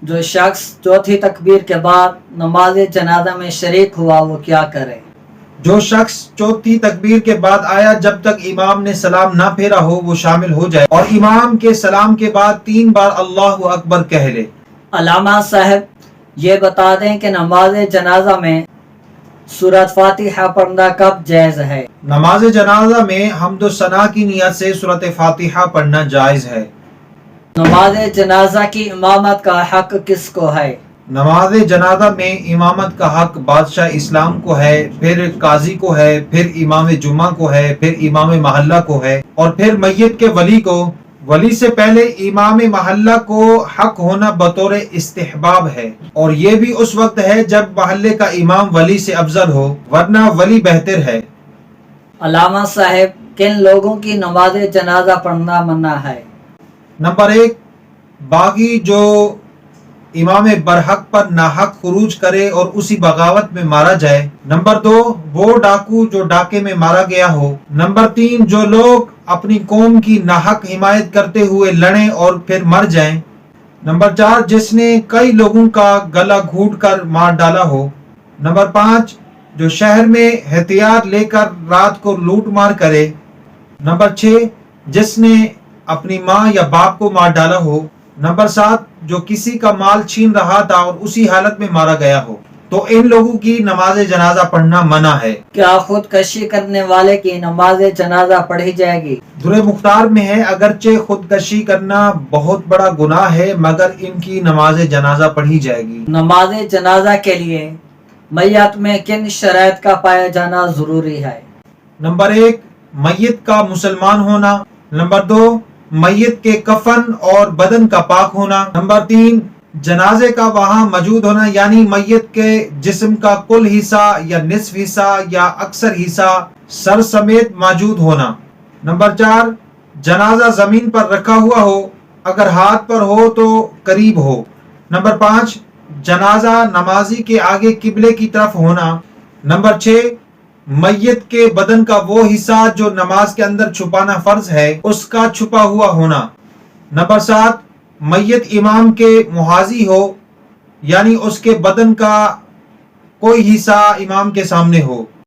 جو شخص چوتھی تکبیر کے بعد نماز جنازہ میں شریک ہوا وہ کیا کرے؟ جو شخص چوتھی تکبیر کے بعد آیا جب تک امام نے سلام نہ پھیرا ہو وہ شامل ہو جائے اور امام کے سلام کے بعد 3 بار اللہ اکبر کہہ لے۔ علامہ صاحب یہ بتا دیں کہ نماز جنازہ میں سورۃ فاتحہ پڑھنا کب جائز ہے؟ نماز جنازہ میں حمد و ثنا کی نیت سے سورۃ فاتحہ پڑھنا جائز ہے۔ نماز جنازہ کی امامت کا حق کس کو ہے؟ نماز جنازہ میں امامت کا حق بادشاہ اسلام کو ہے، پھر قاضی کو ہے، پھر امام جمعہ کو ہے، پھر امام محلہ کو ہے اور پھر میت کے ولی کو۔ ولی سے پہلے امام محلہ کو حق ہونا بطور استحباب ہے، اور یہ بھی اس وقت ہے جب محلے کا امام ولی سے افضل ہو، ورنہ ولی بہتر ہے۔ علامہ صاحب کن لوگوں کی نماز جنازہ پڑھنا منع ہے؟ نمبر 1، باغی جو امام برحق پر ناحق خروج کرے اور اسی بغاوت میں مارا جائے۔ نمبر 2، وہ ڈاکو جو ڈاکے میں مارا گیا ہو۔ نمبر 3، جو لوگ اپنی قوم کی ناحق حمایت کرتے ہوئے لڑیں اور پھر مر جائیں۔ نمبر 4، جس نے کئی لوگوں کا گلا گھونٹ کر مار ڈالا ہو۔ نمبر 5، جو شہر میں ہتھیار لے کر رات کو لوٹ مار کرے۔ نمبر 6، جس نے اپنی ماں یا باپ کو مار ڈالا ہو۔ نمبر 7، جو کسی کا مال چھین رہا تھا اور اسی حالت میں مارا گیا ہو۔ تو ان لوگوں کی نماز جنازہ پڑھنا منع ہے۔ کیا خودکشی کرنے والے کی نماز جنازہ پڑھی جائے گی؟ در مختار میں ہے اگرچہ خودکشی کرنا بہت بڑا گناہ ہے مگر ان کی نماز جنازہ پڑھی جائے گی۔ نماز جنازہ کے لیے میت میں کن شرائط کا پایا جانا ضروری ہے؟ نمبر 1، میت کا مسلمان ہونا۔ نمبر 2، میت کے کفن اور بدن کا پاک ہونا۔ نمبر 3، جنازے کا وہاں موجود ہونا، یعنی میت کے جسم کا کل حصہ یا نصف حصہ یا اکثر حصہ سر سمیت موجود ہونا۔ نمبر 4، جنازہ زمین پر رکھا ہوا ہو، اگر ہاتھ پر ہو تو قریب ہو۔ نمبر 5، جنازہ نمازی کے آگے قبلے کی طرف ہونا۔ نمبر 6، میت کے بدن کا وہ حصہ جو نماز کے اندر چھپانا فرض ہے اس کا چھپا ہوا ہونا۔ نمبر 7، میت امام کے محاذی ہو، یعنی اس کے بدن کا کوئی حصہ امام کے سامنے ہو۔